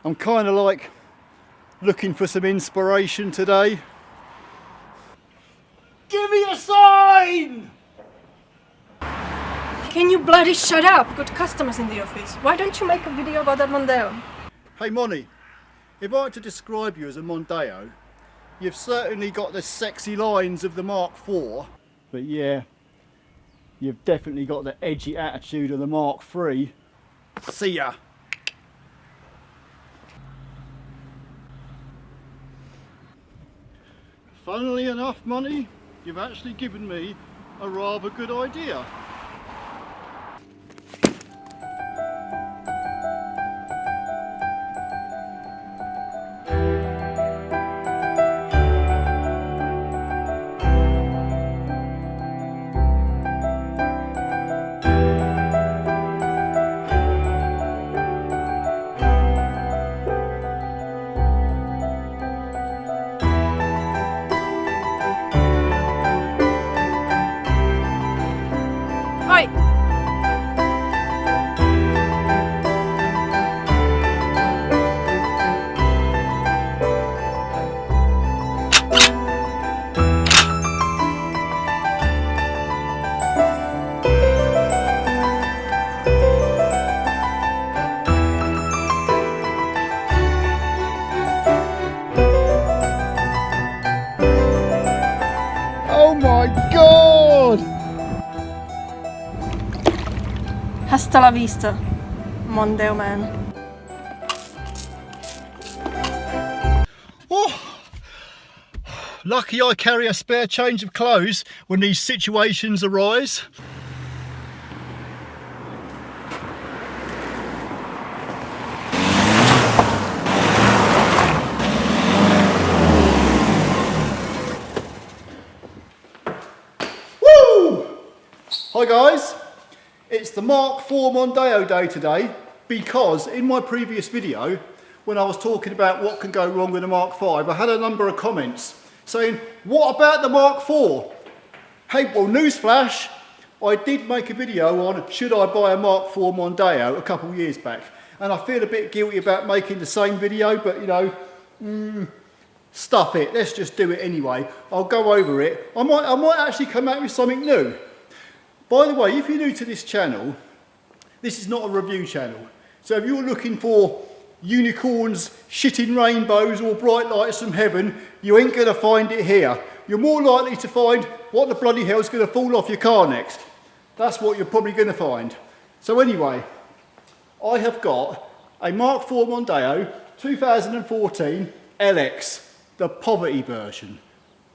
I'm kind of like looking for some inspiration today. Give me a sign! Can you bloody shut up? We've got customers in the office. Why don't you make a video about that Mondeo? Hey Moni, if I had to describe you as a Mondeo, you've certainly got the sexy lines of the Mk4, but yeah, you've definitely got the edgy attitude of the Mk3. See ya! Funnily enough, Moni, you've actually given me a rather good idea. Oi! Oh my god! Hasta la vista, Mondeo man. Oh, lucky I carry a spare change of clothes when these situations arise. Woo! Hi guys, it's the Mk4 Mondeo day today because in my previous video when I was talking about what can go wrong with the Mk5, I had a number of comments saying, what about the Mk4? Hey, well, newsflash, I did make a video on should I buy a Mk4 Mondeo a couple of years back, and I feel a bit guilty about making the same video, but you know, stuff it, let's just do it anyway. I'll go over it. I might actually come out with something new. By the way, if you're new to this channel, this is not a review channel. So if you're looking for unicorns, shitting rainbows or bright lights from heaven, you ain't gonna find it here. You're more likely to find what the bloody hell's gonna fall off your car next. That's what you're probably gonna find. So anyway, I have got a Mk4 Mondeo 2014 LX, the poverty version.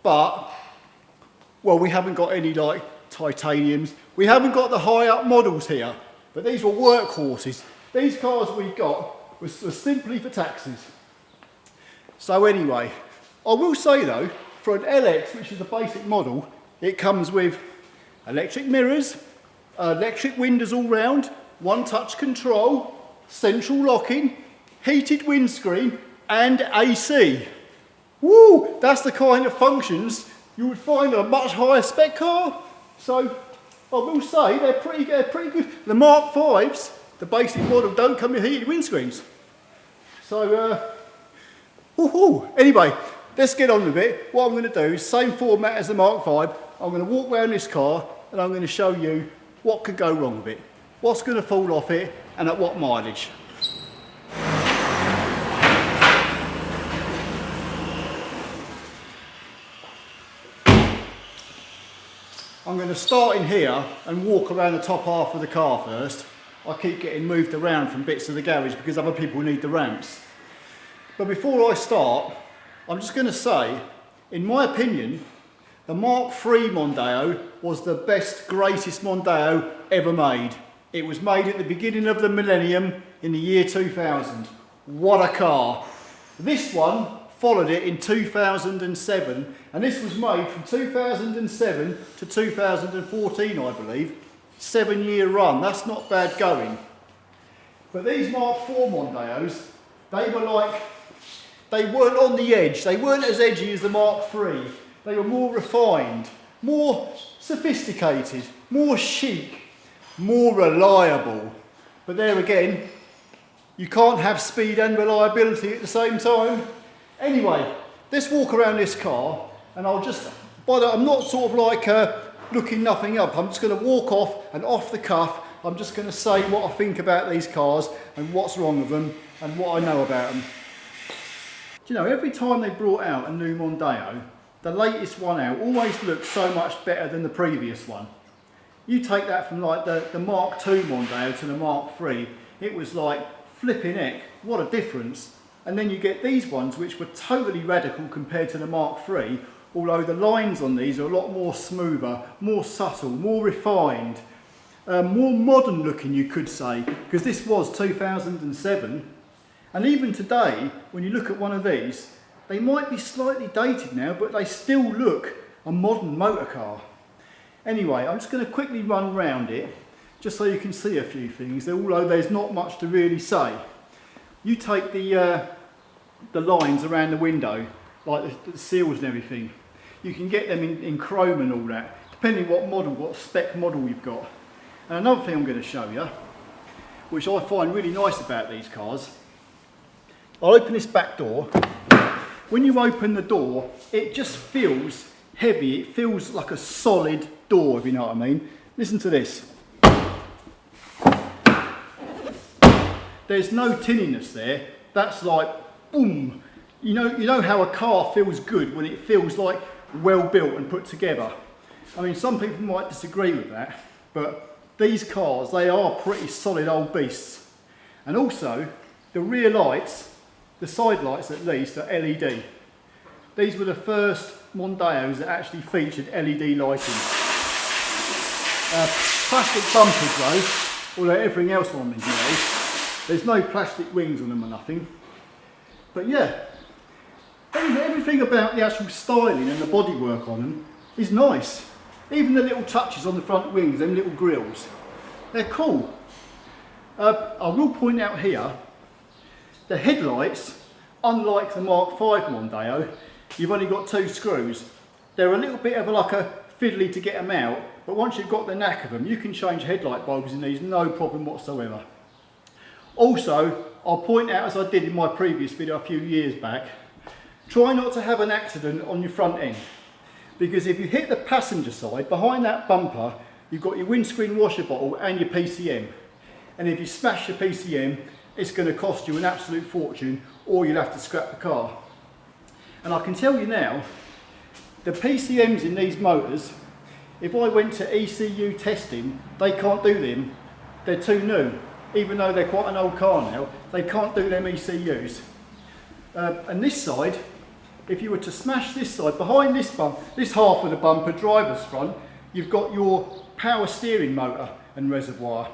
But, well, we haven't got any like titaniums. We haven't got the high up models here, but these were workhorses. These cars we got was simply for taxis. So anyway, I will say though, for an LX, which is a basic model, it comes with electric mirrors, electric windows all round, one touch control, central locking, heated windscreen and AC. Woo! That's the kind of functions you would find on a much higher spec car. So I will say they're pretty good. The Mk5s, the basic model, don't come with heated windscreens. So, anyway, let's get on with it. What I'm going to do is same format as the Mk5. I'm going to walk around this car and I'm going to show you what could go wrong with it, what's going to fall off it, and at what mileage. I'm going to start in here and walk around the top half of the car first. I keep getting moved around from bits of the garage because other people need the ramps. But before I start, I'm just going to say, in my opinion, the Mk3 Mondeo was the best, greatest Mondeo ever made. It was made at the beginning of the millennium in the year 2000. What a car. This one followed it in 2007, and this was made from 2007 to 2014, I believe. 7-year run, that's not bad going. But these Mk4 Mondeos, they weren't on the edge. They weren't as edgy as the Mk3. They were more refined, more sophisticated, more chic, more reliable. But there again, You can't have speed and reliability at the same time. Anyway, let's walk around this car, and I'll just, I'm not sort of like looking nothing up. I'm just going to walk off, and off the cuff, I'm just going to say what I think about these cars and what's wrong with them and what I know about them. Do you know, every time they brought out a new Mondeo, the latest one out always looked so much better than the previous one. You take that from like the Mark II Mondeo to the Mark III, it was like flipping heck, what a difference. And then you get these ones which were totally radical compared to the Mark III, although the lines on these are a lot more smoother, more subtle, more refined, more modern looking, you could say, because this was 2007. And even today, when you look at one of these, they might be slightly dated now, but they still look a modern motor car. Anyway, I'm just going to quickly run round it, just so you can see a few things, although there's not much to really say. You take the lines around the window, like the seals and everything. You can get them in chrome and all that, depending what model, what spec model you've got. And another thing I'm going to show you, which I find really nice about these cars, I'll open this back door. When you open the door, it just feels heavy. It feels like a solid door, if you know what I mean. Listen to this. There's no tinniness there. That's like, boom. You know how a car feels good when it feels like well built and put together. I mean, some people might disagree with that, but these cars, they are pretty solid old beasts. And also, the rear lights, the side lights at least, are LED. These were the first Mondeos that actually featured LED lighting. Plastic bumpers though, although everything else on them is, there's no plastic wings on them or nothing. But yeah, everything about the actual styling and the bodywork on them is nice. Even the little touches on the front wings, them little grills, they're cool. I will point out here, the headlights, unlike the Mark V Mondeo, you've only got 2 screws. They're a little bit of like a fiddly to get them out, but once you've got the knack of them, you can change headlight bulbs in these, no problem whatsoever. Also, I'll point out, as I did in my previous video a few years back, try not to have an accident on your front end, because if you hit the passenger side, behind that bumper, you've got your windscreen washer bottle and your PCM. And if you smash your PCM, it's going to cost you an absolute fortune, or you'll have to scrap the car. And I can tell you now, the PCMs in these motors, if I went to ECU testing, they can't do them. They're too new. Even though they're quite an old car now, they can't do them ECUs. And this side, if you were to smash this side, behind this bump, this half of the bumper, driver's front, you've got your power steering motor and reservoir.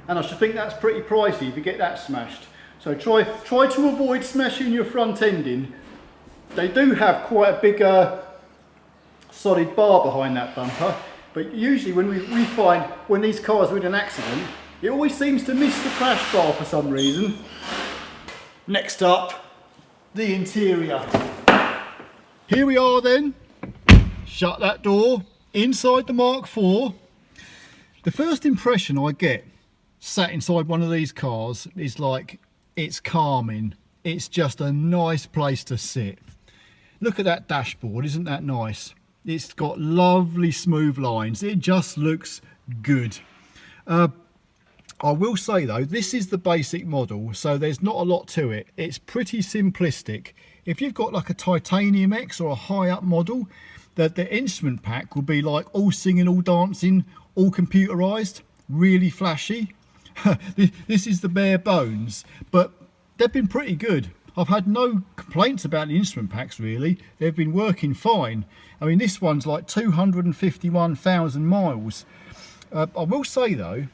And I should think that's pretty pricey if you get that smashed. So try to avoid smashing your front end in. They do have quite a big solid bar behind that bumper, but usually when we find when these cars are in an accident, it always seems to miss the crash bar for some reason. Next up, the interior. Here we are then. Shut that door. Inside the Mark IV. The first impression I get sat inside one of these cars is like, it's calming. It's just a nice place to sit. Look at that dashboard, isn't that nice? It's got lovely smooth lines. It just looks good. I will say though, this is the basic model, so there's not a lot to it. It's pretty simplistic. If you've got like a Titanium X or a high up model, the instrument pack will be like all singing, all dancing, all computerized, really flashy. This is the bare bones, but they've been pretty good. I've had no complaints about the instrument packs really. They've been working fine. I mean, this one's like 251,000 miles. I will say though,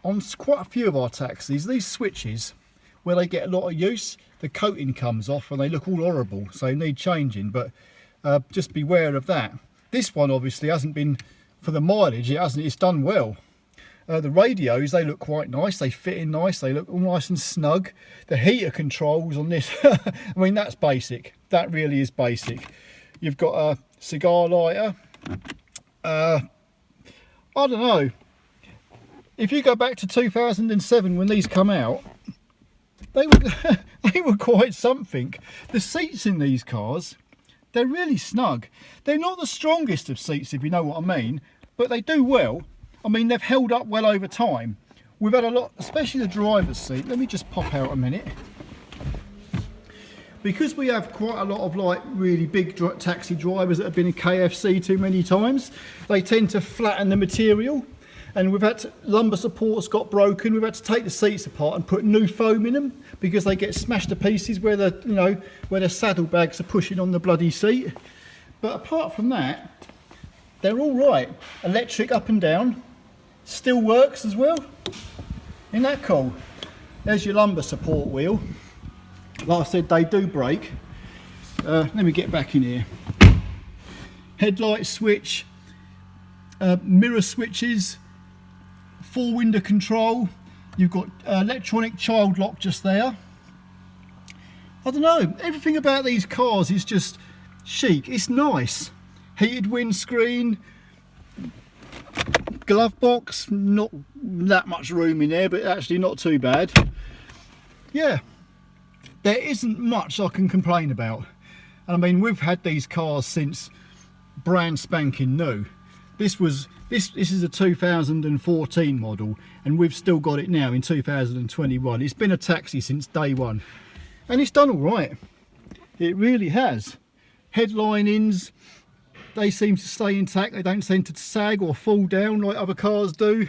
on quite a few of our taxis, these switches, where they get a lot of use, the coating comes off and they look all horrible, so they need changing, but just beware of that. This one obviously hasn't been, for the mileage, it's done well. The radios, they look quite nice, they fit in nice, they look all nice and snug. The heater controls on this, I mean, that's basic. That really is basic. You've got a cigar lighter. I don't know. If you go back to 2007 when these come out, they were, they were quite something. The seats in these cars, they're really snug. They're not the strongest of seats, if you know what I mean, but they do well. I mean, they've held up well over time. We've had a lot, especially the driver's seat. Let me just pop out a minute. Because we have quite a lot of like really big taxi drivers that have been in KFC too many times, they tend to flatten the material. And we've had to, lumbar supports got broken. We've had to take the seats apart and put new foam in them because they get smashed to pieces where the, you know, where the saddlebags are pushing on the bloody seat. But apart from that, they're all right. Electric up and down, still works as well. Isn't that cool? There's your lumbar support wheel. Like I said, they do break. Let me get back in here. Headlight switch, mirror switches, 4-window control. You've got electronic child lock just there. I don't know, everything about these cars is just chic. It's nice. Heated windscreen, glove box, not that much room in there, but actually not too bad. Yeah. There isn't much I can complain about. And I mean, we've had these cars since brand spanking new. This is a 2014 model, and we've still got it now in 2021. It's been a taxi since day one, and it's done all right. It really has. Headlinings, they seem to stay intact. They don't seem to sag or fall down like other cars do.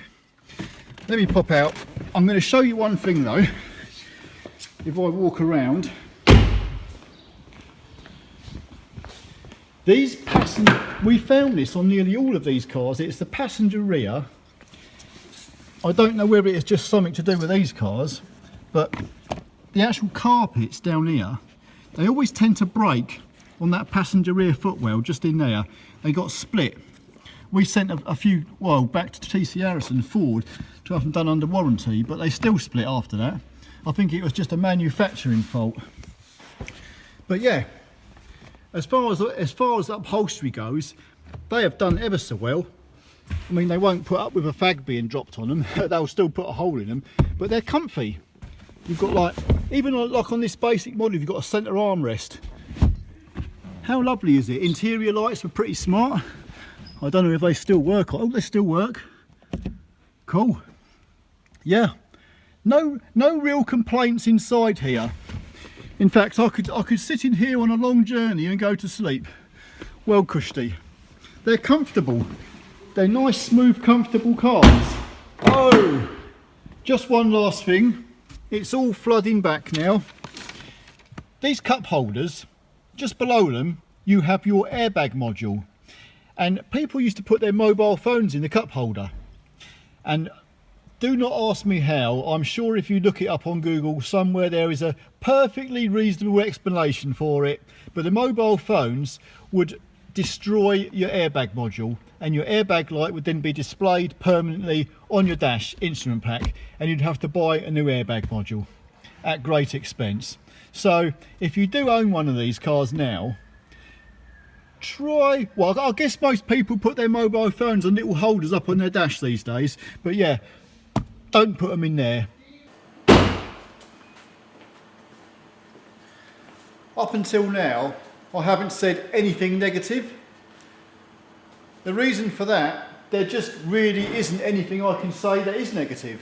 Let me pop out. I'm going to show you one thing though. If I walk around, these we found this on nearly all of these cars. It's the passenger rear. I don't know whether it's just something to do with these cars, but the actual carpets down here, they always tend to break on that passenger rear footwell just in there. They got split. We sent a few, well, back to TC Harrison Ford to have them done under warranty, but they still split after that. I think it was just a manufacturing fault. But yeah, as far as upholstery goes, they have done ever so well. I mean, they won't put up with a fag being dropped on them. They'll still put a hole in them, but they're comfy. You've got like, even like on this basic model, you've got a centre armrest. How lovely is it? Interior lights were pretty smart. I don't know if they still work. Oh, they still work. Cool. Yeah. No real complaints inside here. In fact, I could sit in here on a long journey and go to sleep. Well cushy. They're comfortable. They're nice, smooth, comfortable cars. Oh, just one last thing. It's all flooding back now. These cup holders, just below them, you have your airbag module. And people used to put their mobile phones in the cup holder. And do not ask me how. I'm sure if you look it up on Google somewhere there is a perfectly reasonable explanation for it. But the mobile phones would destroy your airbag module, and your airbag light would then be displayed permanently on your dash instrument pack, and you'd have to buy a new airbag module at great expense. So if you do own one of these cars now, try, well, I guess most people put their mobile phones on little holders up on their dash these days, but yeah, don't put them in there. Up until now, I haven't said anything negative. The reason for that, there just really isn't anything I can say that is negative.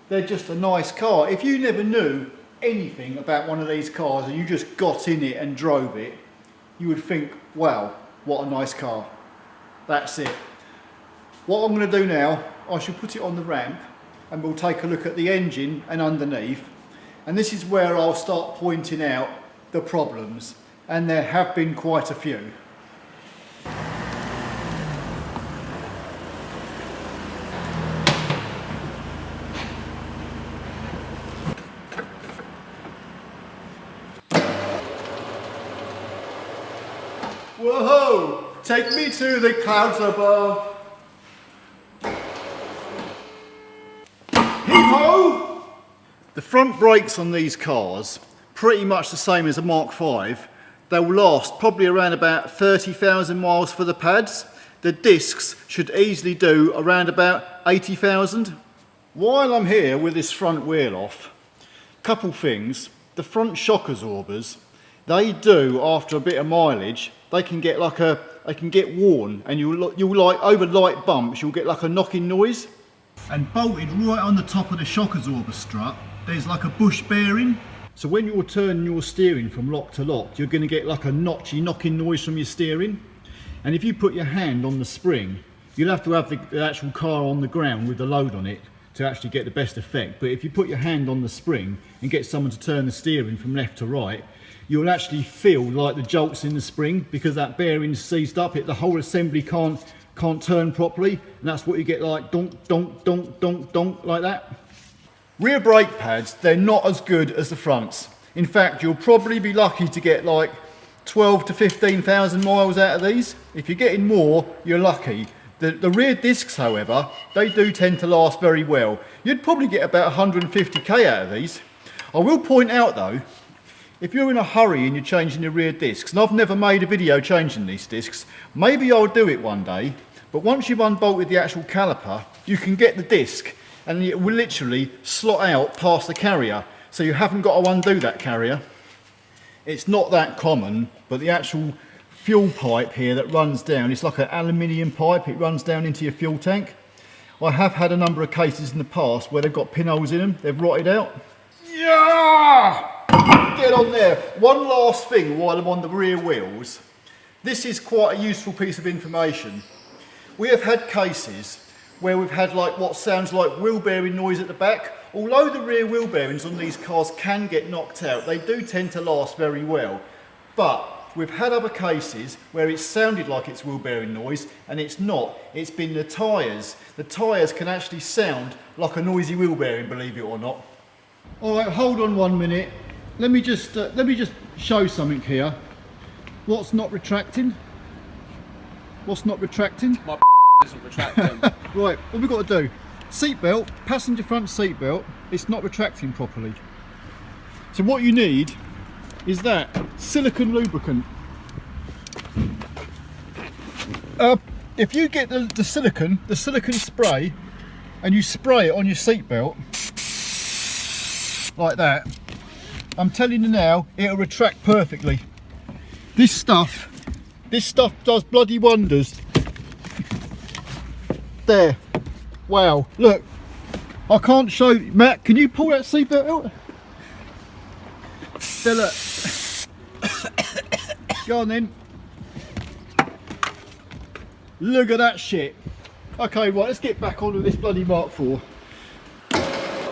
They're just a nice car. If you never knew anything about one of these cars and you just got in it and drove it, you would think, wow, what a nice car. That's it. What I'm going to do now, I shall put it on the ramp and we'll take a look at the engine and underneath, and this is where I'll start pointing out the problems, and there have been quite a few. Whoa! Take me to the clouds above. Heave-ho! The front brakes on these cars, pretty much the same as a Mk4. They'll last probably around about 30,000 miles for the pads. The discs should easily do around about 80,000. While I'm here with this front wheel off, a couple things. The front shock absorbers, they do, after a bit of mileage, they can get worn, and you'll like, over light bumps, you'll get like a knocking noise. And bolted right on the top of the shock absorber strut, there's like a bush bearing. So when you're turning your steering from lock to lock, you're going to get like a notchy knocking noise from your steering. And if you put your hand on the spring, you'll have to have the actual car on the ground with the load on it to actually get the best effect. But if you put your hand on the spring and get someone to turn the steering from left to right, you'll actually feel like the jolts in the spring, because that bearing's seized up. The whole assembly can't turn properly, and that's what you get, like donk, donk, donk, donk, donk, like that. Rear brake pads, they're not as good as the fronts. In fact, you'll probably be lucky to get like 12 to 15,000 miles out of these. If you're getting more, you're lucky. The rear discs, however, they do tend to last very well. You'd probably get about 150k out of these. I will point out though, if you're in a hurry and you're changing the rear discs, and I've never made a video changing these discs, maybe I'll do it one day, but once you've unbolted the actual caliper, you can get the disc and it will literally slot out past the carrier, so you haven't got to undo that carrier. It's not that common, but the actual fuel pipe here that runs down, it's like an aluminium pipe, it runs down into your fuel tank. I have had a number of cases in the past where they've got pinholes in them, they've rotted out. Yeah! Get on there. One last thing while I'm on the rear wheels. This is quite a useful piece of information. We have had cases where we've had like what sounds like wheel bearing noise at the back. Although the rear wheel bearings on these cars can get knocked out, they do tend to last very well. But we've had other cases where it sounded like it's wheel bearing noise, and it's not. It's been the tyres. The tyres can actually sound like a noisy wheel bearing, believe it or not. All right, hold on 1 minute. Let me just show something here. What's not retracting? What's not retracting? My isn't retracting. Right, what we've got to do, seatbelt, passenger front seatbelt, it's not retracting properly. So what you need is that silicone lubricant. If you get the silicone spray, and you spray it on your seatbelt, like that, I'm telling you now, it'll retract perfectly. This stuff does bloody wonders. There, wow, look, I can't show you. Matt, can you pull that seatbelt out? There, look. Go on then. Look at that shit. Okay, right, let's get back onto this bloody Mark 4.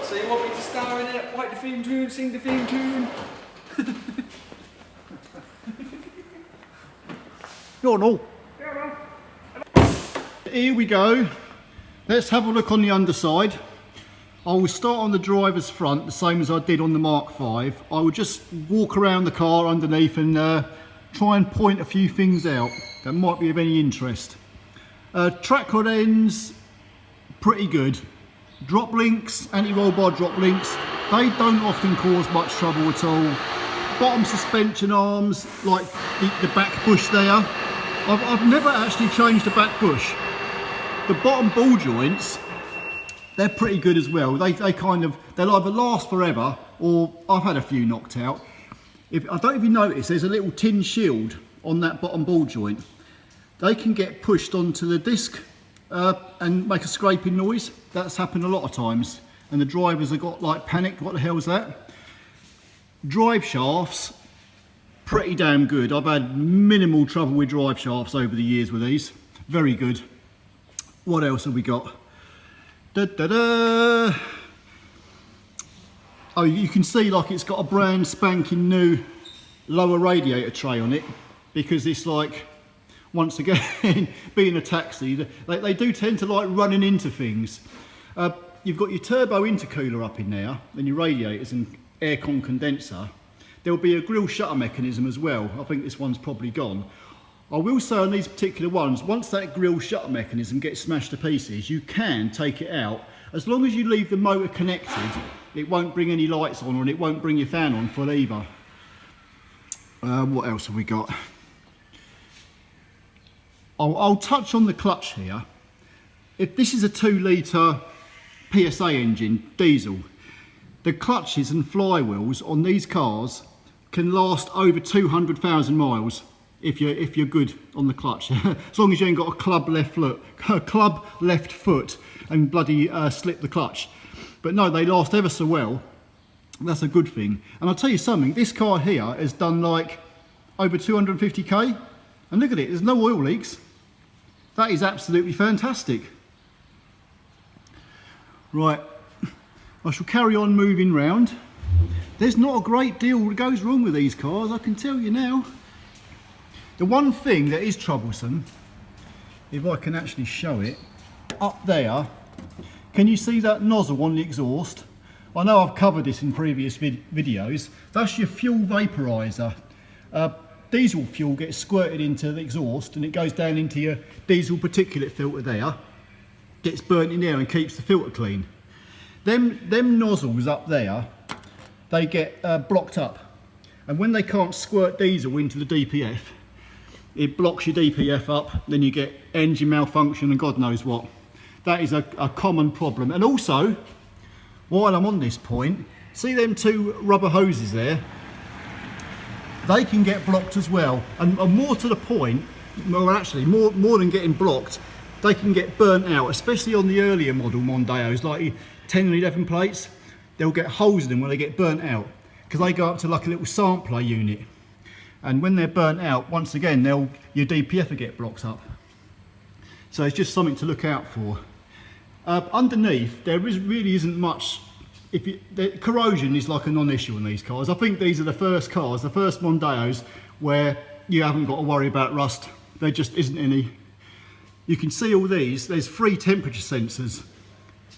So you want me to star in it, write the theme tune, sing the theme tune? No. Here we go. Let's have a look on the underside. I will start on the driver's front, the same as I did on the Mark 5. I will just walk around the car underneath and try and point a few things out that might be of any interest. Track rod ends, pretty good. Drop links, anti-roll bar drop links, they don't often cause much trouble at all. Bottom suspension arms, like the back bush there, I've never actually changed the back bush. The bottom ball joints, they're pretty good as well. They'll either last forever, or I've had a few knocked out. I don't know if you notice, there's a little tin shield on that bottom ball joint. They can get pushed onto the disc and make a scraping noise. That's happened a lot of times, and the drivers have got like panicked, what the hell's that? Drive shafts, pretty damn good. I've had minimal trouble with drive shafts over the years with these. Very good. What else have we got? Oh, you can see like it's got a brand spanking new lower radiator tray on it, because it's like, once again, being a taxi, they do tend to like running into things. You've got your turbo intercooler up in there, and your radiators and aircon condenser. There'll be a grille shutter mechanism as well. I think this one's probably gone. I will say on these particular ones, once that grille shutter mechanism gets smashed to pieces, you can take it out. As long as you leave the motor connected, it won't bring any lights on, and it won't bring your fan on full either. What else have we got? I'll touch on the clutch here. If this is a 2 litre PSA engine, diesel, the clutches and flywheels on these cars can last over 200,000 miles if you're good on the clutch. As long as you ain't got a club left foot and bloody slip the clutch. But no, they last ever so well. That's a good thing. And I'll tell you something, this car here has done like over 250k, and look at it, there's no oil leaks. That is absolutely fantastic. Right, I shall carry on moving round. There's not a great deal that goes wrong with these cars, I can tell you now. The one thing that is troublesome, if I can actually show it, up there, can you see that nozzle on the exhaust? I know I've covered this in previous videos. That's your fuel vaporizer. Diesel fuel gets squirted into the exhaust and it goes down into your diesel particulate filter there, gets burnt in there and keeps the filter clean. Them nozzles up there, they get blocked up, and when they can't squirt diesel into the DPF, it blocks your DPF up, then you get engine malfunction and God knows what. That is a common problem. And also, while I'm on this point, see them two rubber hoses there? They can get blocked as well. And more to the point, well actually, more than getting blocked, they can get burnt out, especially on the earlier model Mondeos, like 10 and 11 plates. They'll get holes in them when they get burnt out, because they go up to like a little sampler unit. And when they're burnt out, once again, your DPF will get blocked up. So it's just something to look out for. Underneath, there really isn't much. The corrosion is like a non-issue on these cars. I think these are the first cars, the first Mondeos, where you haven't got to worry about rust. There just isn't any. You can see all these. There's 3 temperature sensors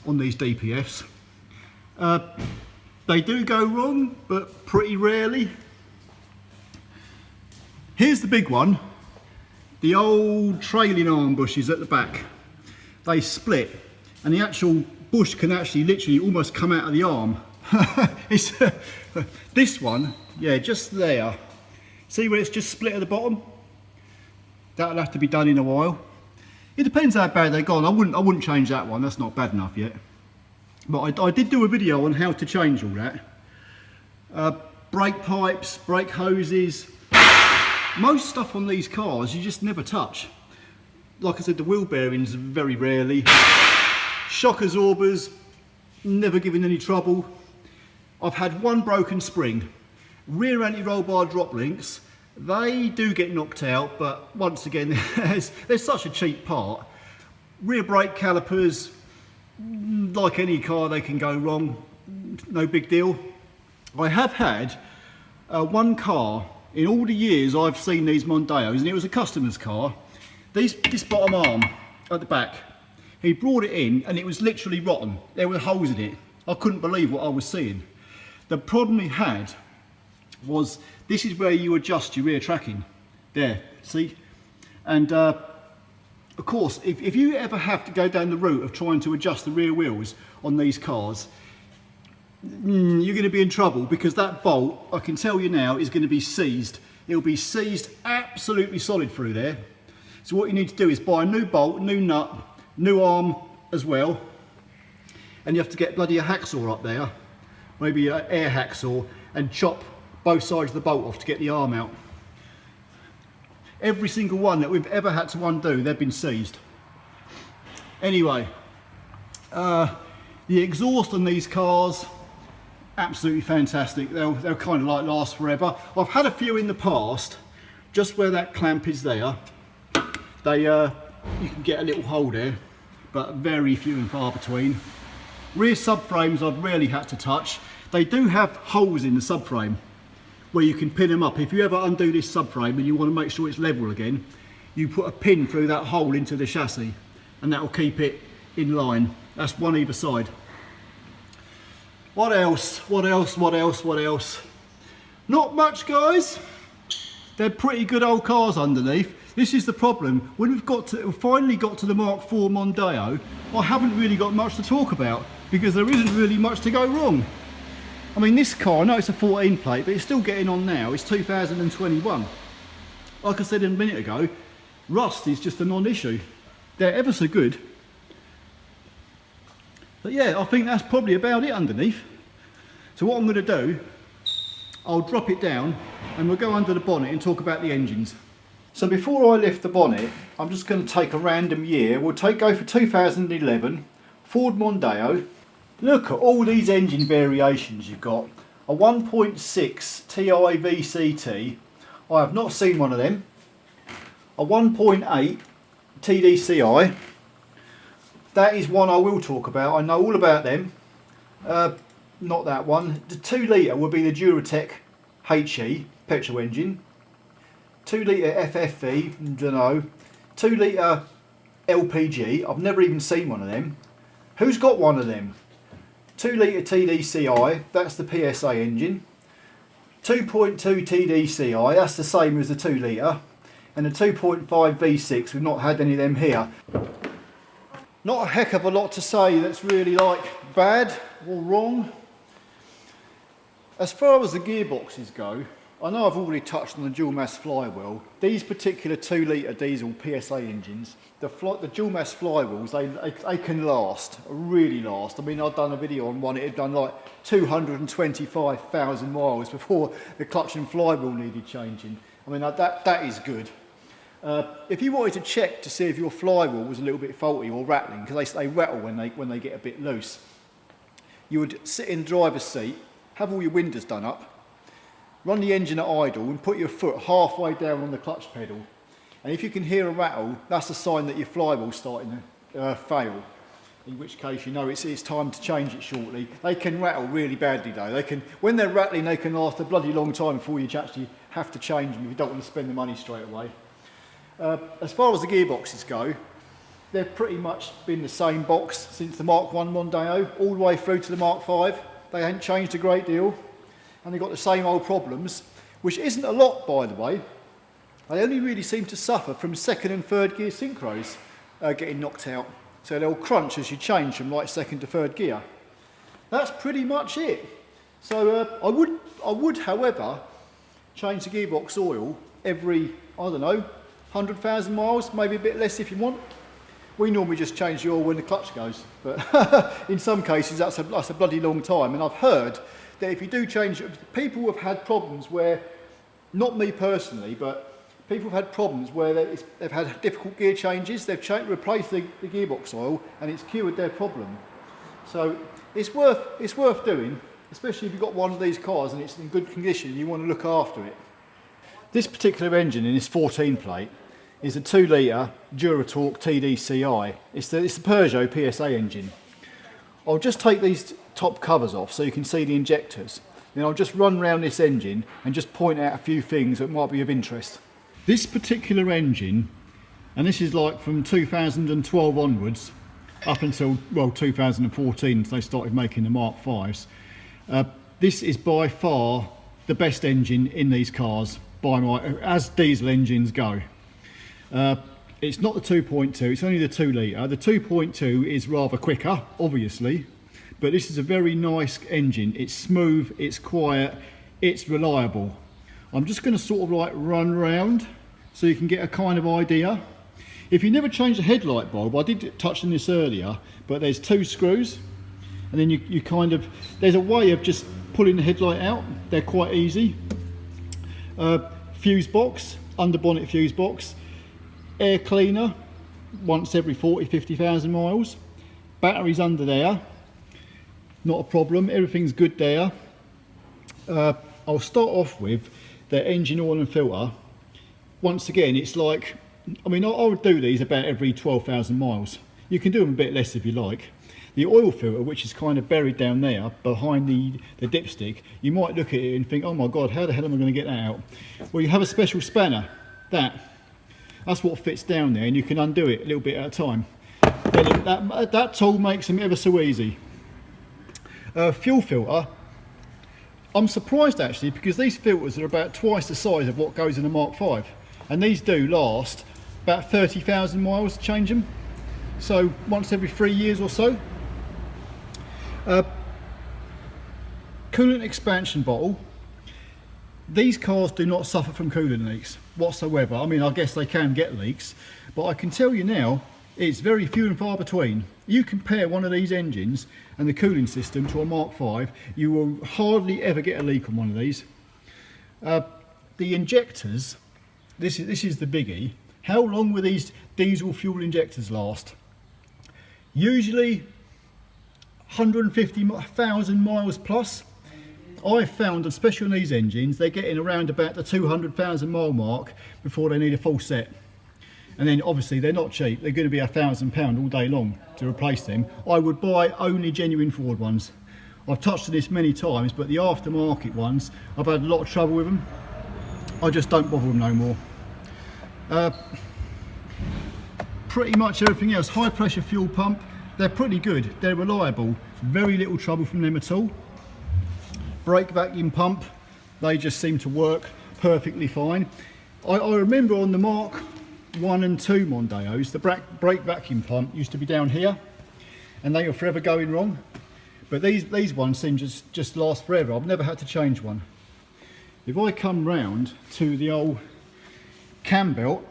on these DPFs. They do go wrong, but pretty rarely. Here's the big one. The old trailing arm bushes at the back. They split, and the actual bush can actually literally almost come out of the arm. It's this one, yeah, just there. See where it's just split at the bottom? That'll have to be done in a while. It depends how bad they're gone. I wouldn't change that one. That's not bad enough yet. But I did do a video on how to change all that. Brake pipes, brake hoses. Most stuff on these cars you just never touch. Like I said, the wheel bearings very rarely. Shock absorbers, never given any trouble. I've had one broken spring. Rear anti-roll bar drop links, they do get knocked out, but once again, there's such a cheap part. Rear brake calipers, like any car, they can go wrong, no big deal. I have had one car, in all the years I've seen these Mondeos, and it was a customer's car, this bottom arm at the back, he brought it in and it was literally rotten. There were holes in it. I couldn't believe what I was seeing. The problem he had was, this is where you adjust your rear tracking. There, see? And of course, if you ever have to go down the route of trying to adjust the rear wheels on these cars, you're going to be in trouble, because that bolt, I can tell you now, is going to be seized. It'll be seized absolutely solid through there. So what you need to do is buy a new bolt, new nut, new arm as well, and you have to get bloody a hacksaw up there, maybe an air hacksaw, and chop both sides of the bolt off to get the arm out. Every single one that we've ever had to undo, they've been seized. Anyway, the exhaust on these cars, absolutely fantastic. They'll kind of like last forever. I've had a few in the past, just where that clamp is there. You can get a little hole there, but very few and far between. Rear subframes I've rarely had to touch. They do have holes in the subframe where you can pin them up. If you ever undo this subframe and you want to make sure it's level again, you put a pin through that hole into the chassis and that will keep it in line. That's one either side. What else? What else? What else? What else? Not much, guys. They're pretty good old cars underneath. This is the problem. When we've finally got to the Mark IV Mondeo, I haven't really got much to talk about, because there isn't really much to go wrong. I mean, this car, I know it's a 14 plate, but it's still getting on now. It's 2021. Like I said a minute ago, rust is just a non-issue. They're ever so good. But yeah, I think that's probably about it underneath. So what I'm going to do, I'll drop it down and we'll go under the bonnet and talk about the engines. So before I lift the bonnet, I'm just going to take a random year. We'll go for 2011, Ford Mondeo. Look at all these engine variations you've got. A 1.6 Ti VCT, I have not seen one of them. A 1.8 TDCI, that is one I will talk about. I know all about them. Not that one. The 2 litre would be the Duratec HE petrol engine. 2 litre FFV, don't know. 2 litre LPG, I've never even seen one of them. Who's got one of them? 2 litre TDCI, that's the PSA engine. 2.2 TDCI, that's the same as the 2 litre. And the 2.5 V6, we've not had any of them here. Not a heck of a lot to say that's really like bad or wrong. As far as the gearboxes go, I know I've already touched on the dual mass flywheel. These particular 2 litre diesel PSA engines, the dual mass flywheels, they can last, really last. I mean, I've done a video on one, it had done like 225,000 miles before the clutch and flywheel needed changing. I mean, that is good. If you wanted to check to see if your flywheel was a little bit faulty or rattling, because they rattle when they get a bit loose, you would sit in the driver's seat, have all your windows done up, run the engine at idle and put your foot halfway down on the clutch pedal. And if you can hear a rattle, that's a sign that your flywheel's starting to fail. In which case you know it's time to change it shortly. They can rattle really badly though. When they're rattling, they can last a bloody long time before you actually have to change them if you don't want to spend the money straight away. As far as the gearboxes go, they've pretty much been the same box since the Mark 1 Mondeo all the way through to the Mark 5. They haven't changed a great deal. And they've got the same old problems, which isn't a lot by the way. They only really seem to suffer from 2nd and 3rd gear synchros getting knocked out. So they'll crunch as you change from like 2nd to 3rd gear. That's pretty much it. So I would however change the gearbox oil every, I don't know, 100,000 miles, maybe a bit less if you want. We normally just change the oil when the clutch goes, but in some cases that's a bloody long time. And I've heard that if you do change it, people have had problems where, not me personally, but people have had problems where they've had difficult gear changes, they've replaced the gearbox oil and it's cured their problem. So it's worth doing, especially if you've got one of these cars and it's in good condition and you want to look after it. This particular engine in this 14 plate is a 2 litre Duratorque TDCI. It's the Peugeot PSA engine. I'll just take these top covers off so you can see the injectors. Then I'll just run round this engine and just point out a few things that might be of interest. This particular engine, and this is like from 2012 onwards, up until, well, 2014, they started making the Mark 5s. This is by far the best engine in these cars, as diesel engines go. It's not the 2.2, it's only the 2 litre. The 2.2 is rather quicker, obviously, but this is a very nice engine. It's smooth, it's quiet, it's reliable. I'm just going to sort of like run round so you can get a kind of idea. If you never change the headlight bulb, I did touch on this earlier, but there's 2 screws, and then you kind of, there's a way of just pulling the headlight out. They're quite easy. Fuse box, under bonnet fuse box. Air cleaner once every 50,000 miles. Batteries under there, not a problem, everything's good there. I'll start off with the engine oil and filter. Once again, it's like, I mean, I would do these about every 12,000 miles. You can do them a bit less if you like. The oil filter, which is kind of buried down there behind the dipstick, you might look at it and think, oh my God, how the hell am I going to get that out? Well, you have a special spanner, that's what fits down there, and you can undo it a little bit at a time. That tool makes them ever so easy. Fuel filter, I'm surprised actually, because these filters are about twice the size of what goes in a Mark 5, and these do last about 30,000 miles to change them, so once every 3 years or so. Coolant expansion bottle. These cars do not suffer from coolant leaks whatsoever. I mean, I guess they can get leaks, but I can tell you now, it's very few and far between. You compare one of these engines and the cooling system to a Mark 5, you will hardly ever get a leak on one of these. The injectors, this is the biggie. How long will these diesel fuel injectors last? Usually 150,000 miles plus. I've found, especially on these engines, they're getting around about the 200,000 mile mark before they need a full set. And then obviously they're not cheap, they're going to be £1,000 all day long to replace them. I would buy only genuine Ford ones. I've touched on this many times, but the aftermarket ones, I've had a lot of trouble with them. I just don't bother them no more. Pretty much everything else, high pressure fuel pump, they're pretty good, they're reliable, very little trouble from them at all. Brake vacuum pump, they just seem to work perfectly fine. I remember on the Mark 1 and 2 Mondeos, the brake vacuum pump used to be down here, and they were forever going wrong. But these ones seem just last forever. I've never had to change one. If I come round to the old cam belt,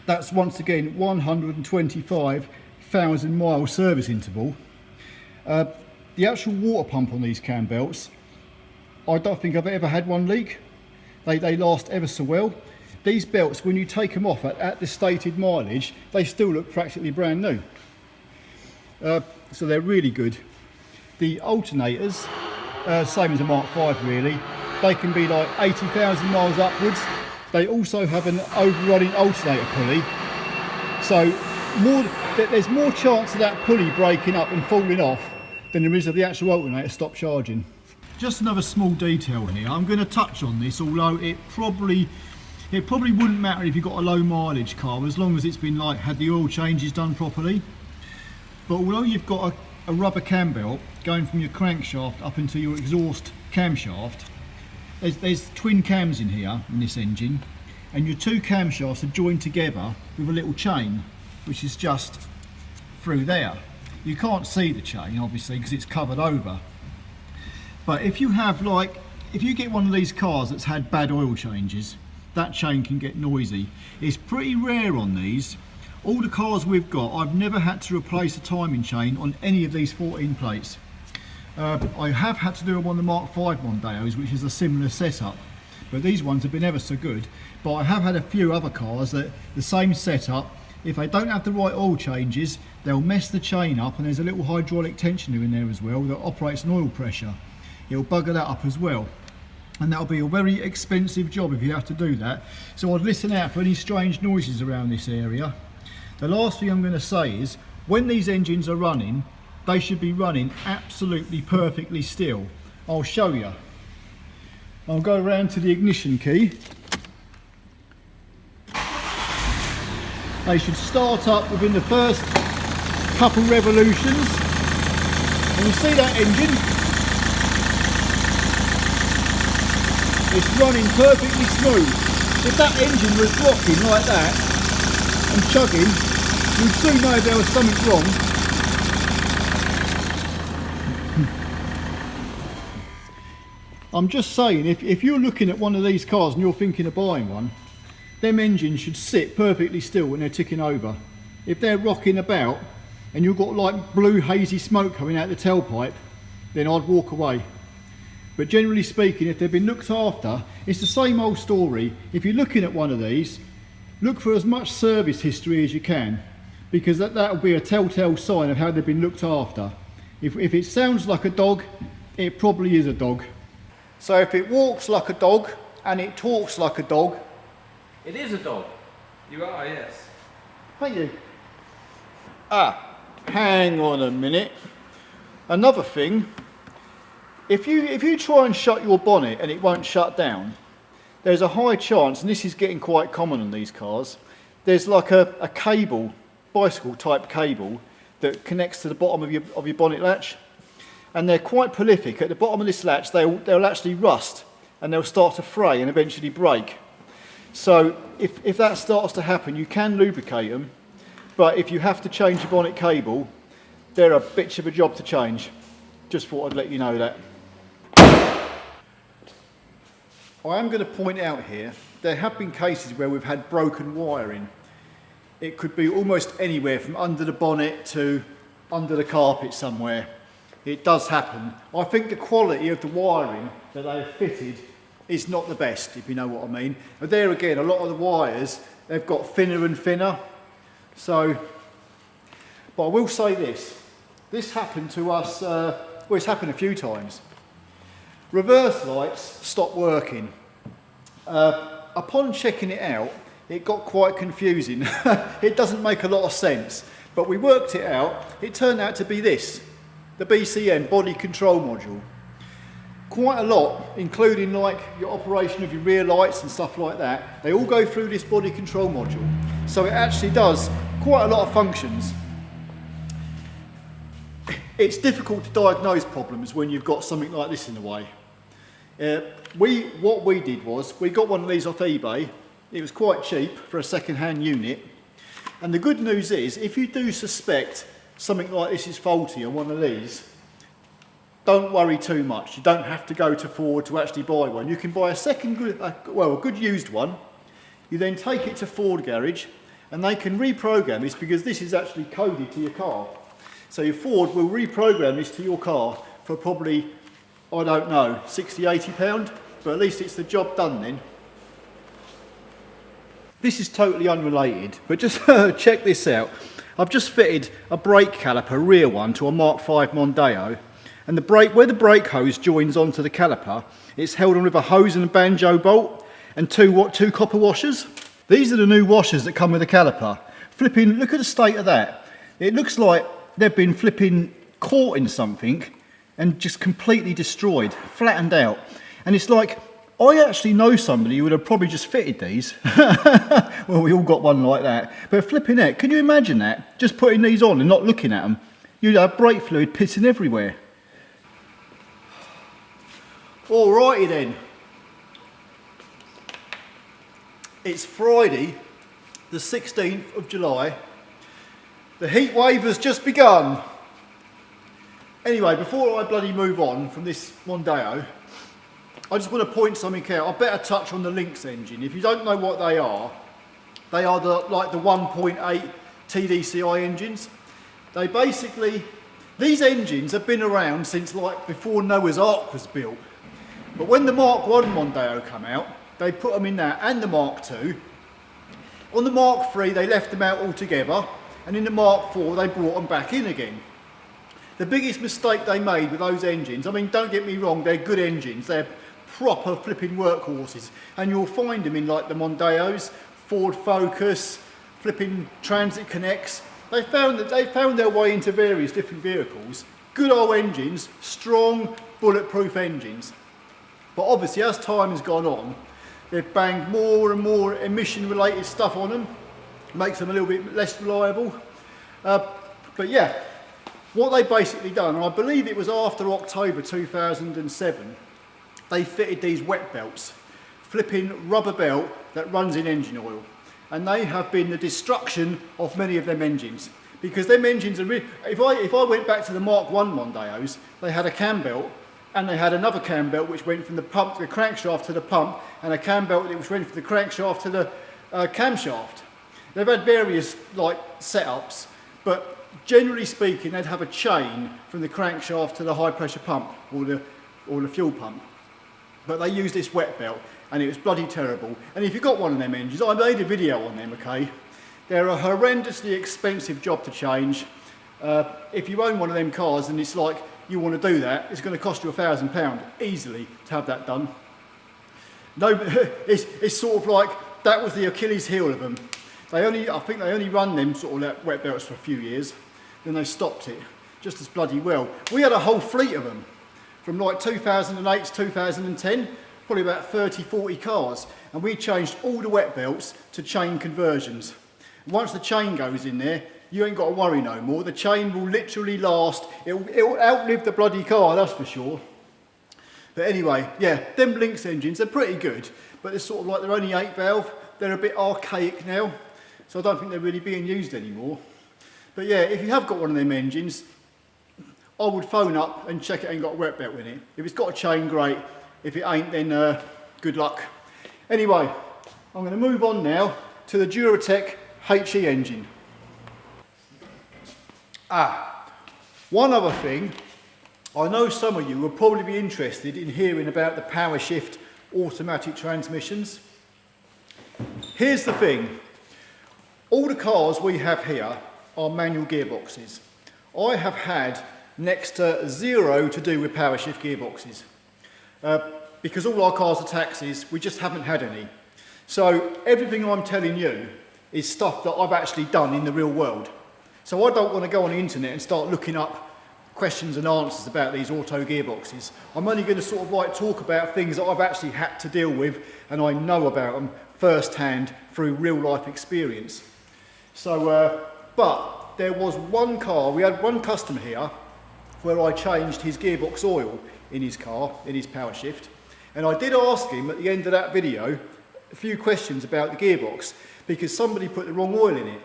that's once again 125,000 mile service interval. The actual water pump on these cam belts, I don't think I've ever had one leak. They last ever so well. These belts, when you take them off at the stated mileage, they still look practically brand new. So they're really good. The alternators, same as a Mark 5 really, they can be like 80,000 miles upwards. They also have an overrunning alternator pulley. So there's more chance of that pulley breaking up and falling off than there is of the actual alternator stop charging. Just another small detail here. I'm going to touch on this, although it probably wouldn't matter if you've got a low mileage car, as long as it's been had the oil changes done properly. But although you've got a rubber cam belt going from your crankshaft up into your exhaust camshaft, there's twin cams in here in this engine, and your two camshafts are joined together with a little chain, which is just through there. You can't see the chain obviously because it's covered over. But if you have if you get one of these cars that's had bad oil changes, that chain can get noisy. It's pretty rare on these. All the cars we've got, I've never had to replace a timing chain on any of these 14 plates. I have had to do them on the Mark 5 Mondeos, which is a similar setup, but these ones have been ever so good. But I have had a few other cars that the same setup, if they don't have the right oil changes, they'll mess the chain up, and there's a little hydraulic tensioner in there as well that operates on oil pressure. It'll bugger that up as well. And that'll be a very expensive job if you have to do that. So I'd listen out for any strange noises around this area. The last thing I'm going to say is, when these engines are running, they should be running absolutely perfectly still. I'll show you. I'll go around to the ignition key. They should start up within the first couple revolutions. And you see that engine? It's running perfectly smooth. If that engine was rocking like that and chugging, you'd soon know there was something wrong. I'm just saying, if you're looking at one of these cars and you're thinking of buying one, them engines should sit perfectly still when they're ticking over. If they're rocking about and you've got like blue hazy smoke coming out the tailpipe, then I'd walk away. But generally speaking, if they've been looked after, it's the same old story. If you're looking at one of these, look for as much service history as you can, because that'll be a telltale sign of how they've been looked after. If it sounds like a dog, it probably is a dog. So if it walks like a dog and it talks like a dog, It is a dog. You are, yes. thank you. Hang on a minute. Another thing. If you try and shut your bonnet and it won't shut down, there's a high chance, and this is getting quite common on these cars, there's like a cable, bicycle type cable, that connects to the bottom of your bonnet latch. And they're quite prolific. At the bottom of this latch, they'll actually rust and they'll start to fray and eventually break. So if that starts to happen, you can lubricate them, but if you have to change your bonnet cable, they're a bitch of a job to change. Just thought I'd let you know that. I am going to point out here, there have been cases where we've had broken wiring. It could be almost anywhere from under the bonnet to under the carpet somewhere. It does happen. I think the quality of the wiring that they've fitted is not the best, if you know what I mean. But there again, a lot of the wires, they've got thinner and thinner. So, but I will say this happened to us, well, it's happened a few times. Reverse lights stopped working. Upon checking it out, it got quite confusing. It doesn't make a lot of sense, but we worked it out. It turned out to be this, the BCM, body control module. Quite a lot, including like your operation of your rear lights and stuff like that, they all go through this body control module. So it actually does quite a lot of functions. It's difficult to diagnose problems when you've got something like this in the way. What we did was, we got one of these off eBay. It was quite cheap for a second-hand unit. And the good news is, if you do suspect something like this is faulty on one of these, don't worry too much. You don't have to go to Ford to actually buy one. You can buy a good used one. You then take it to Ford garage and they can reprogram this, because this is actually coded to your car. So your Ford will reprogram this to your car for probably, I don't know, 60, 80 pound, but at least it's the job done then. This is totally unrelated, but just check this out. I've just fitted a brake caliper, rear one, to a Mk4 Mondeo, and where the brake hose joins onto the caliper, it's held on with a hose and a banjo bolt and two copper washers. These are the new washers that come with the caliper. Flipping, look at the state of that. It looks like they've been flipping caught in something and just completely destroyed, flattened out. And it's like, I actually know somebody who would have probably just fitted these. Well, we all got one like that. But flipping heck, can you imagine that? Just putting these on and not looking at them. You'd have brake fluid pissing everywhere. Alrighty then. It's Friday, the 16th of July. The heat wave has just begun. Anyway, before I bloody move on from this Mondeo, I just want to point something out. I better touch on the Lynx engine. If you don't know what they are the 1.8 TDCi engines. They basically, these engines have been around since like before Noah's Ark was built. But when the Mark 1 Mondeo came out, they put them in that, and the Mark 2. On the Mark 3, they left them out altogether, and in the Mark 4, they brought them back in again. The biggest mistake they made with those engines, I mean, don't get me wrong, they're good engines, they're proper flipping workhorses, and you'll find them in like the Mondeos, Ford Focus, flipping Transit Connects. They found their way into various different vehicles. Good old engines, strong, bulletproof engines. But obviously, as time has gone on, they've banged more and more emission-related stuff on them, makes them a little bit less reliable. But yeah, what they basically done, and I believe it was after October 2007, they fitted these wet belts, flipping rubber belt that runs in engine oil. And they have been the destruction of many of them engines. Because them engines are if I went back to the Mark 1 Mondeos, they had a cam belt, and they had another cam belt which went from the pump to the crankshaft to the pump, and a cam belt which went from the crankshaft to the camshaft. They've had various like setups, but generally speaking, they'd have a chain from the crankshaft to the high pressure pump or the fuel pump. But they used this wet belt, and it was bloody terrible. And if you've got one of them engines, I made a video on them, okay? They're a horrendously expensive job to change. If you own one of them cars and it's like you want to do that, it's going to cost you £1,000 easily to have that done. No, it's sort of like, that was the Achilles heel of them. I think they only run them sort of wet belts for a few years, then they stopped it just as bloody well. We had a whole fleet of them from like 2008 to 2010, probably about 30, 40 cars, and we changed all the wet belts to chain conversions. And once the chain goes in there, you ain't got to worry no more. The chain will literally last. It'll outlive the bloody car, that's for sure. But anyway, yeah, them Lynx engines, they're pretty good, but they're sort of like, they're only 8 valve. They're a bit archaic now, so I don't think they're really being used anymore. But yeah, if you have got one of them engines, I would phone up and check it ain't got a wet belt in it. If it's got a chain, great. If it ain't, then good luck. Anyway, I'm going to move on now to the Duratec HE engine. One other thing, I know some of you will probably be interested in hearing about the power shift automatic transmissions. Here's the thing, all the cars we have here are manual gearboxes. I have had next to zero to do with power shift gearboxes. Because all our cars are taxis, we just haven't had any. So everything I'm telling you is stuff that I've actually done in the real world. So I don't want to go on the internet and start looking up questions and answers about these auto gearboxes. I'm only going to sort of like talk about things that I've actually had to deal with and I know about them firsthand through real life experience. So, but there was one car, we had one customer here where I changed his gearbox oil in his car, in his power shift. And I did ask him at the end of that video a few questions about the gearbox because somebody put the wrong oil in it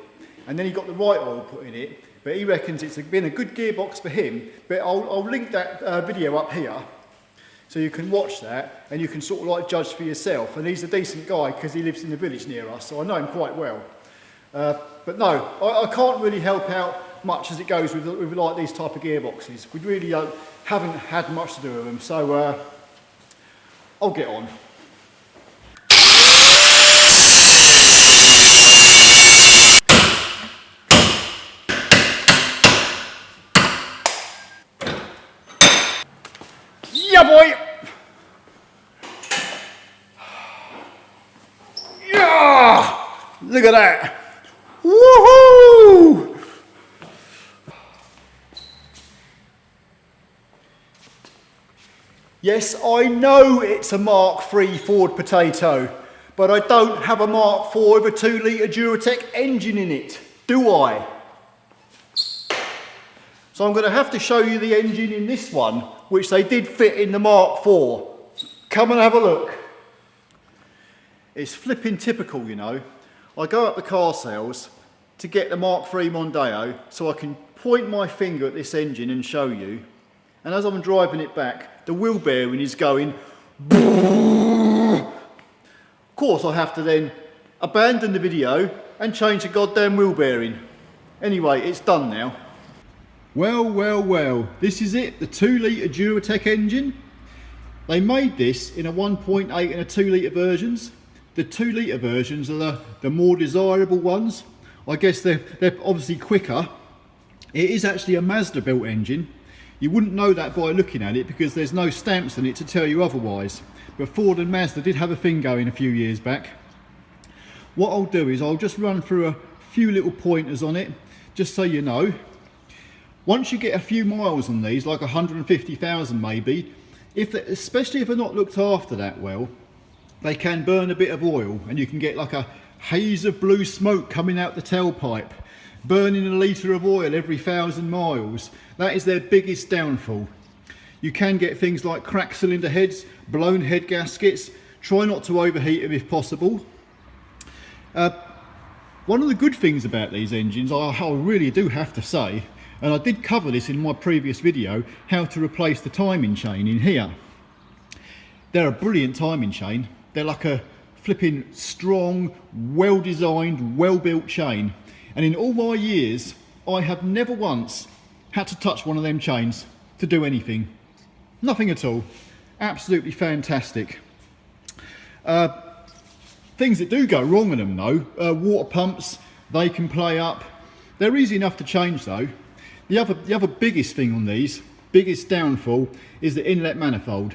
and then he got the right oil put in it, but he reckons it's been a good gearbox for him. But I'll link that video up here so you can watch that and you can sort of like judge for yourself. And he's a decent guy because he lives in the village near us, so I know him quite well. But no, I can't really help out much as it goes with like these type of gearboxes. We really haven't had much to do with them, so I'll get on. Yeah, boy! Yeah! Look at that! Woohoo! Yes, I know it's a Mark III Ford Potato, but I don't have a Mark IV with a 2 litre Duratec engine in it, do I? So I'm going to have to show you the engine in this one, which they did fit in the Mark IV. Come and have a look. It's flipping typical, you know. I go up the car sales to get the Mark III Mondeo so I can point my finger at this engine and show you. And as I'm driving it back, the wheel bearing is going. Of course, I have to then abandon the video and change the goddamn wheel bearing. Anyway, it's done now. Well, well, well, this is it, the 2 litre Duratec engine. They made this in a 1.8 and a 2 litre versions. The 2 litre versions are the more desirable ones. I guess they're obviously quicker. It is actually a Mazda built engine. You wouldn't know that by looking at it because there's no stamps on it to tell you otherwise. But Ford and Mazda did have a thing going a few years back. What I'll do is I'll just run through a few little pointers on it, just so you know. Once you get a few miles on these, like 150,000 maybe, especially if they're not looked after that well, they can burn a bit of oil and you can get like a haze of blue smoke coming out the tailpipe, burning a litre of oil every 1,000 miles. That is their biggest downfall. You can get things like cracked cylinder heads, blown head gaskets. Try not to overheat them if possible. One of the good things about these engines, I really do have to say, and I did cover this in my previous video, how to replace the timing chain in here. They're a brilliant timing chain. They're like a flipping strong, well-designed, well-built chain. And in all my years, I have never once had to touch one of them chains to do anything. Nothing at all. Absolutely fantastic. Things that do go wrong in them though, water pumps, they can play up. They're easy enough to change though. The other biggest thing on these, biggest downfall, is the inlet manifold.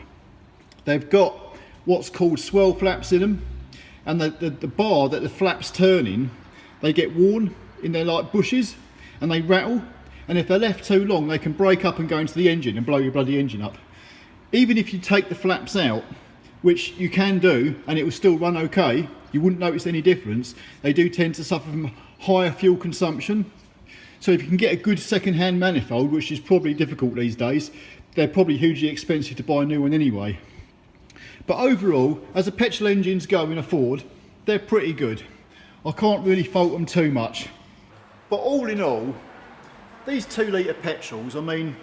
They've got what's called swirl flaps in them, and the bar that the flaps turn in, they get worn in their like bushes and they rattle, and if they're left too long they can break up and go into the engine and blow your bloody engine up. Even if you take the flaps out, which you can do and it will still run okay, you wouldn't notice any difference. They do tend to suffer from higher fuel consumption. So if you can get a good second-hand manifold, which is probably difficult these days, they're probably hugely expensive to buy a new one anyway. But overall, as the petrol engines go in a Ford, they're pretty good. I can't really fault them too much. But all in all, these 2 litre petrols, I mean,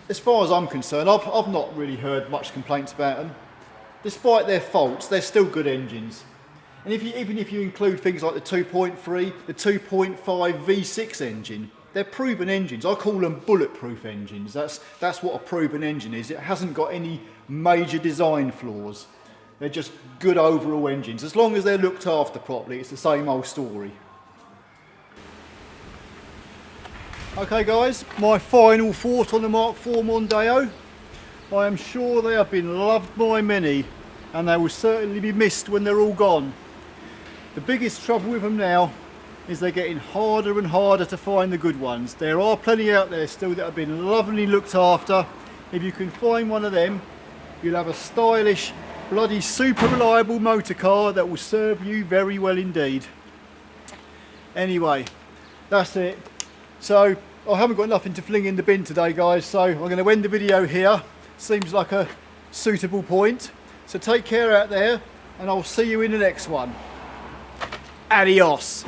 as far as I'm concerned, I've not really heard much complaints about them. Despite their faults, they're still good engines. And even if you include things like the 2.3, the 2.5 V6 engine, they're proven engines. I call them bulletproof engines. That's what a proven engine is. It hasn't got any major design flaws. They're just good overall engines. As long as they're looked after properly, it's the same old story. Okay guys, my final thought on the Mk4 Mondeo. I am sure they have been loved by many, and they will certainly be missed when they're all gone. The biggest trouble with them now is they're getting harder and harder to find the good ones. There are plenty out there still that have been lovingly looked after. If you can find one of them, you'll have a stylish, bloody super reliable motor car that will serve you very well indeed. Anyway, that's it. So I haven't got nothing to fling in the bin today guys, so I'm going to end the video here. Seems like a suitable point. So take care out there, and I'll see you in the next one. Adios.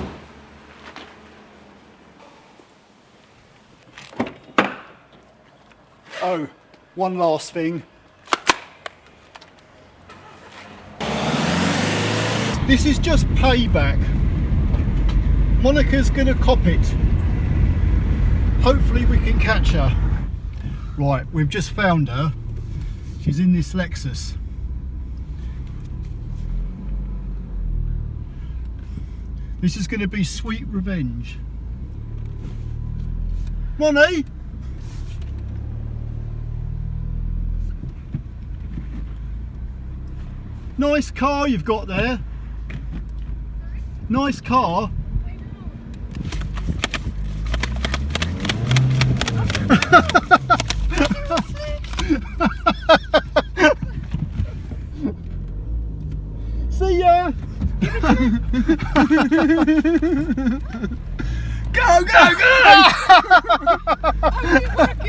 Oh, one last thing. This is just payback. Monica's gonna cop it. Hopefully we can catch her. Right, we've just found her. She's in this Lexus. This is going to be sweet revenge. Money! Nice car you've got there. Nice car. See ya! Go, go, go!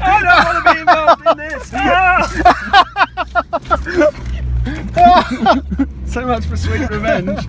I don't want to be involved in this! So much for sweet revenge.